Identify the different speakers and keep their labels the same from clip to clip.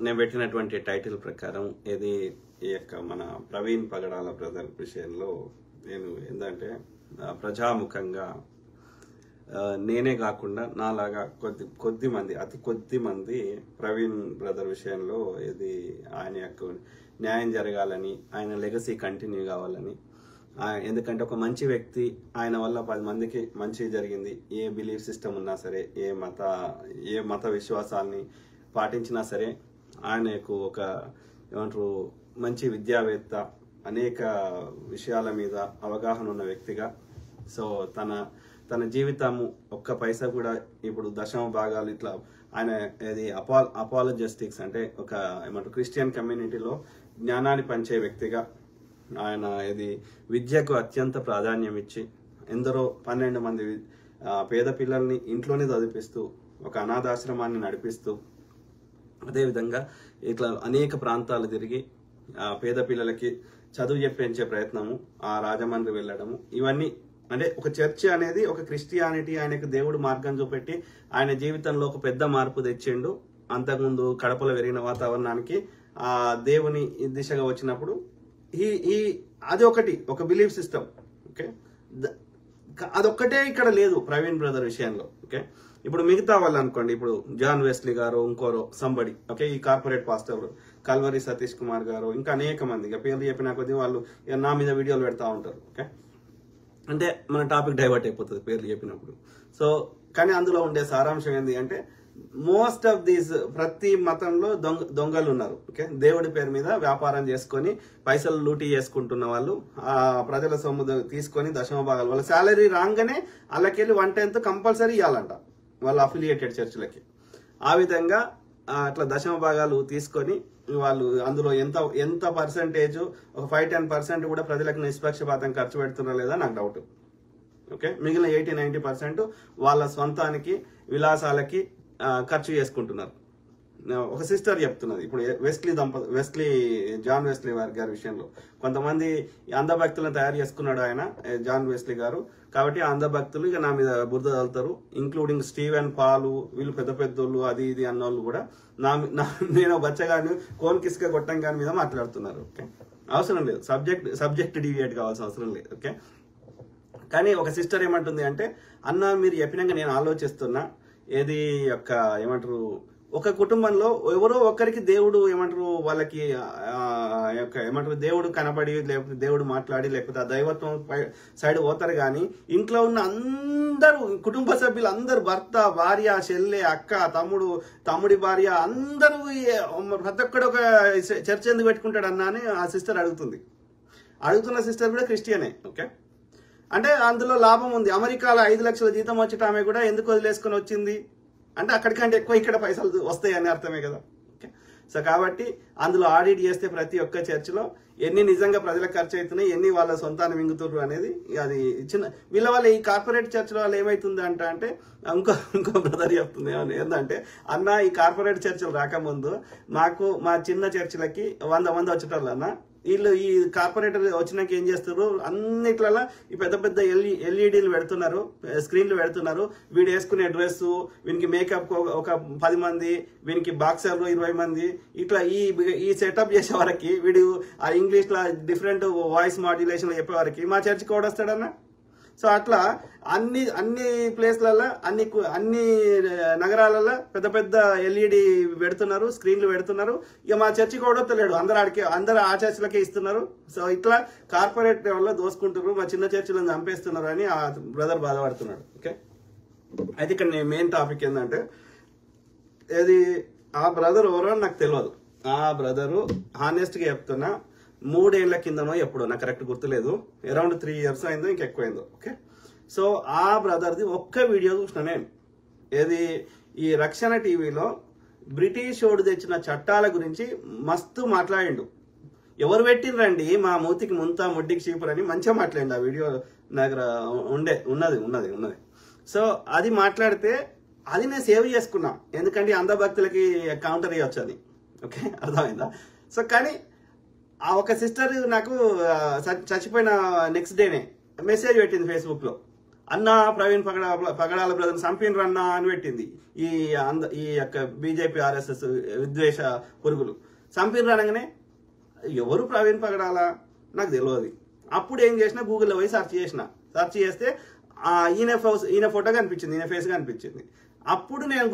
Speaker 1: నేను పెట్టినటువంటి టైటిల్ ప్రకారం ఇది ఈ యొక్క మన ప్రవీణ్ పగడాల బ్రదర్ విషయంలో నేను ఏంటంటే ప్రజాముఖంగా నేనే కాకుండా నాలాగా కొద్ది మంది అతి కొద్ది మంది ప్రవీణ్ బ్రదర్ విషయంలో ఇది ఆయన యొక్క న్యాయం జరగాలని, ఆయన లెగసీ కంటిన్యూ కావాలని, ఎందుకంటే ఒక మంచి వ్యక్తి ఆయన వల్ల 10 మందికి మంచి జరిగింది. ఏ బిలీఫ్ సిస్టమ్ ఉన్నా సరే, ఏ మత విశ్వాసాలని పాటించినా సరే, ఆయనకు ఒక ఏమంటారు మంచి విద్యావేత్త, అనేక విషయాల మీద అవగాహన ఉన్న వ్యక్తిగా. సో తన జీవితము ఒక్క పైసా కూడా ఇప్పుడు దశమ భాగాలు ఇట్లా ఆయన ఇది అపాలజెస్టిక్స్ అంటే ఒక ఏమంటారు క్రిస్టియన్ కమ్యూనిటీలో జ్ఞానాన్ని పంచే వ్యక్తిగా ఆయన ఇది విద్యకు అత్యంత ప్రాధాన్యం ఇచ్చి ఎందరో 12 మంది పేద పిల్లల్ని ఇంట్లోనే చదివిపిస్తూ ఒక అనాథాశ్రమాన్ని నడిపిస్తూ, అదేవిధంగా ఇట్లా అనేక ప్రాంతాలు తిరిగి పేద పిల్లలకి చదువు చెప్పించే ప్రయత్నము, ఆ రాజమండ్రి వెళ్ళడము, ఇవన్నీ అంటే ఒక చర్చ్ అనేది ఒక క్రిస్టియానిటీ ఆయనకు దేవుడు మార్గం చూపెట్టి ఆయన జీవితంలో ఒక పెద్ద మార్పు తెచ్చిండు. అంతకుముందు కడపలో పెరిగిన వాతావరణానికి ఆ దేవుని దిశగా వచ్చినప్పుడు అది ఒక బిలీఫ్ సిస్టమ్. ఓకే, అదొక్కటే ఇక్కడ లేదు ప్రవీణ్ బ్రదర్ విషయంలో. ఓకే, ఇప్పుడు మిగతా వాళ్ళు అనుకోండి, ఇప్పుడు జాన్ వెస్లీ గారు, ఇంకోరో సంబడి, ఓకే, ఈ corporate pastor Calvary Satish Kumar గారు, ఇంకా అనేక మంది ఇక పేర్లు చెప్పిన కొద్దీ వాళ్ళు నా మీద వీడియోలు పెడతా ఉంటారు. ఓకే, అంటే మన టాపిక్ డైవర్ట్ అయిపోతుంది పేర్లు చెప్పినప్పుడు. సో కానీ అందులో ఉండే సారాంశం ఏంటి అంటే మోస్ట్ ఆఫ్ దీస్ ప్రతి మతంలో దొంగలు ఉన్నారు. ఓకే, దేవుడి పేరు మీద వ్యాపారం చేసుకొని పైసలు లూటీ చేసుకుంటున్న వాళ్ళు, ఆ ప్రజల సొమ్ము తీసుకొని దశమ భాగాలు వాళ్ళ శాలరీ రాగానే వాళ్ళకెళ్ళి 1/10 కంపల్సరీ ఇవ్వాలంట వాళ్ళ అఫిలియేటెడ్ చర్చిలకి. ఆ విధంగా అట్లా దశమ భాగాలు తీసుకొని వాళ్ళు అందులో ఎంత పర్సెంటేజ్, ఒక 5-10% కూడా ప్రజలకు నిష్పక్షపాతం ఖర్చు పెడుతున్నారా లేదా నాకు డౌట్. ఓకే, మిగిలిన 80-90% వాళ్ళ స్వంతానికి విలాసాలకి ఖర్చు చేసుకుంటున్నారు. ఒక సిస్టర్ చెప్తున్నది, ఇప్పుడు జాన్ వెస్లీ గారి విషయంలో కొంతమంది అంధభక్తులను తయారు చేసుకున్నాడు ఆయన జాన్ వెస్లీ గారు. కాబట్టి అంధభక్తులు ఇక నా మీద బురద చల్లుతారు, ఇంక్లూడింగ్ స్టీవెన్ పాలు, వీళ్ళు పెద్ద పెద్దోళ్ళు అది ఇది అన్నోళ్ళు కూడా నేను బచ్చగాని కోన్ కిస్క గొట్టంగాని మీద మాట్లాడుతున్నారు. ఓకే, అవసరం లేదు, సబ్జెక్ట్ డివియేట్ కావాల్సిన అవసరం లేదు. ఓకే, కానీ ఒక సిస్టర్ ఏమంటుంది అంటే, అన్న మీరు చెప్పినాక నేను ఆలోచిస్తున్నా, ఏది యొక్క ఏమంటారు ఒక కుటుంబంలో ఎవరో ఒకరికి దేవుడు ఏమంటారు వాళ్ళకి ఏమంటారు దేవుడు కనబడి, లేకపోతే దేవుడు మాట్లాడి, లేకపోతే ఆ దైవత్వం సైడ్ పోతారు. కానీ ఇంట్లో ఉన్న అందరూ కుటుంబ సభ్యులు అందరూ, భర్త, భార్య, చెల్లె, అక్క, తమ్ముడి భార్య, అందరూ ప్రతి ఒక్కడు ఒక చర్చ ఎందుకు పెట్టుకుంటాడు అన్న అని ఆ సిస్టర్ అడుగుతున్న సిస్టర్ కూడా క్రిస్టియనే. ఓకే, అంటే అందులో లాభం ఉంది. అమెరికాలో 5 లక్షల జీతం వచ్చేట ఆమె కూడా ఎందుకు వదిలేసుకొని వచ్చింది అంటే అక్కడికంటే ఎక్కువ ఇక్కడ పైసలు వస్తాయని అర్థమే కదా. ఓకే, సో కాబట్టి అందులో ఆడిట్ చేస్తే ప్రతి ఒక్క చర్చిలో ఎన్ని నిజంగా ప్రజలకు ఖర్చు అవుతున్నాయి, ఎన్ని వాళ్ళ సొంతాన్ని మింగుతుర్రు అనేది అది వీళ్ళ వల్ల ఈ కార్పొరేట్ చర్చిల వల్ల ఏమైతుంది అంటే ఇంకో బ్రదర్ చెప్తుంది ఏంటంటే, అన్న ఈ కార్పొరేట్ చర్చిలు రాకముందు మా చిన్న చర్చిలకి 100 మంది వచ్చేటోళ్ళు అన్న, వీళ్ళు ఈ కార్పొరేటర్ వచ్చినాక ఏం చేస్తారు, అన్నిట్లలో ఈ పెద్ద పెద్ద ఎల్ఈడీలు పెడుతున్నారు, స్క్రీన్లు పెడుతున్నారు. వీడు వేసుకునే డ్రెస్, వీనికి మేకప్ ఒక 10 మంది, వీనికి బాక్సర్లు 20 మంది, ఇట్లా ఈ సెటప్ చేసే వరకు వీడు ఆ ఇంగ్లీష్ లో డిఫరెంట్ వాయిస్ మాడ్యులేషన్ చెప్పే వరకు మా చర్చికి కూడా వస్తాడన్న. సో అట్లా అన్ని ప్లేస్లలో అన్ని నగరాలలో పెద్ద పెద్ద ఎల్ఈడి పెడుతున్నారు, స్క్రీన్లు పెడుతున్నారు. ఇక మా చర్చికి కూడా వస్తలేడు, అందరు ఆ చర్చిలకే ఇస్తున్నారు. సో ఇట్లా కార్పొరేట్ వల్ల దోసుకుంటున్నారు, మా చిన్న చర్చిలను చంపేస్తున్నారు అని ఆ బ్రదర్ బాధపడుతున్నాడు. ఓకే, అయితే ఇక్కడ మెయిన్ టాపిక్ ఏంటంటే, ఆ బ్రదర్ ఎవరో నాకు తెలియదు. ఆ బ్రదరు హానెస్ట్ గా చెప్తున్నా 3 ఏళ్ల కిందనో ఎప్పుడో నాకు కరెక్ట్ గుర్తులేదు, అరౌండ్ 3 years అయిందో ఇంకెక్కువైందో. ఓకే, సో ఆ బ్రదర్ది ఒక్క వీడియో చూసిన నేను, ఈ రక్షణ టీవీలో బ్రిటిష్ వాడు తెచ్చిన చట్టాల గురించి మస్తు మాట్లాడిండు. ఎవరు పెట్టిండ్రండి మా మూతికి ముంత ముడ్డికి చీపురు అని మంచిగా మాట్లాడిండు. ఆ వీడియో నా దగ్గర ఉన్నది. సో అది మాట్లాడితే అది నేను సేవ్ చేసుకున్నా, ఎందుకంటే అంధభక్తులకి కౌంటర్ ఇవ్వచ్చు అది. ఓకే, అర్థమైందా? సో కానీ ఆ ఒక సిస్టర్ నాకు చచ్చిపోయిన నెక్స్ట్ డేనే మెసేజ్ పెట్టింది ఫేస్బుక్ లో, అన్న ప్రవీణ్ పగడాల బ్రదర్ చంపినరు అన్న అని పెట్టింది ఈ యొక్క బీజేపీ ఆర్ఎస్ఎస్ విద్వేష పురుగులు. చంపినరు అనగానే ఎవరు ప్రవీణ్ పగడాల నాకు తెలియదు. అప్పుడు ఏం చేసిన, గూగుల్లో పోయి సెర్చ్ చేస్తే ఈయన ఫోటో కనిపించింది, ఈయన ఫేస్ కనిపించింది. అప్పుడు నేను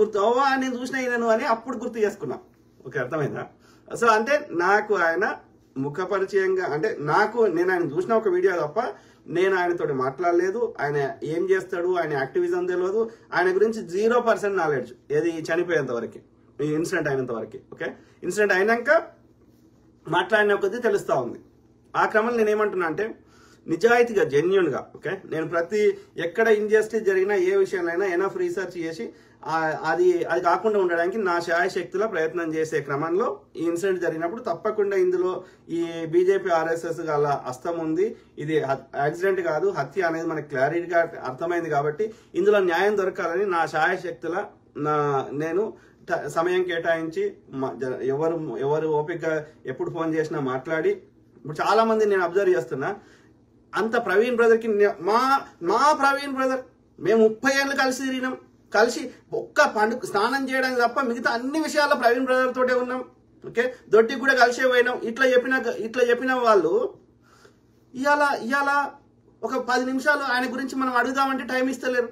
Speaker 1: నేను చూసిన ఈయనను అని అప్పుడు గుర్తు చేసుకున్నా. ఓకే, అర్థమైందా? సో అంటే నాకు ఆయన ముఖ పరిచయంగా, అంటే నేను ఆయన చూసిన ఒక వీడియో తప్ప నేను ఆయనతో మాట్లాడలేదు. ఆయన ఏం చేస్తాడు, ఆయన యాక్టివిజం తెలియదు, ఆయన గురించి 0% నాలెడ్జ్. ఏది చనిపోయేంత వరకు, ఈ ఇన్సిడెంట్ అయినంత వరకు. ఓకే, ఇన్సిడెంట్ అయినాక మాట్లాడిన కొద్దీ తెలుస్తూ ఉంది. ఆ క్రమంలో నేనేమంటున్నా అంటే నిజాయితీగా, జెన్యున్గా, ఓకే, నేను ఎక్కడ ఇంజస్టిస్ జరిగినా ఏ విషయంలో ఎనఫ్ రీసెర్చ్ చేసి అది కాకుండా ఉండడానికి నా శాయశక్తిలో ప్రయత్నం చేసే క్రమంలో ఈ ఇన్సిడెంట్ జరిగినప్పుడు తప్పకుండా ఇందులో ఈ బీజేపీ ఆర్ఎస్ఎస్ గల హస్తం ఉంది, ఇది యాక్సిడెంట్ కాదు, హత్య అనేది మనకు క్లారిటీగా అర్థమైంది. కాబట్టి ఇందులో న్యాయం దొరకాలని నా శాయశక్తిలో నేను సమయం కేటాయించి ఎవరు ఓపిక ఎప్పుడు ఫోన్ చేసినా మాట్లాడి, ఇప్పుడు చాలా మంది నేను అబ్జర్వ్ చేస్తున్నా, అంత ప్రవీణ్ బ్రదర్కి మా ప్రవీణ్ బ్రదర్ మేము 30 ఏళ్ళు కలిసి తిరిగినాం, కలిసి ఒక్క పండుగ స్నానం చేయడానికి తప్ప మిగతా అన్ని విషయాల్లో ప్రవీణ్ బ్రదర్ తోటే ఉన్నాం. ఓకే, దొడ్డికి కూడా కలిసే పోయినాం. ఇట్లా చెప్పిన వాళ్ళు ఇవాళ ఒక 10 నిమిషాలు ఆయన గురించి మనం అడుగుదామంటే టైం ఇస్తలేరు.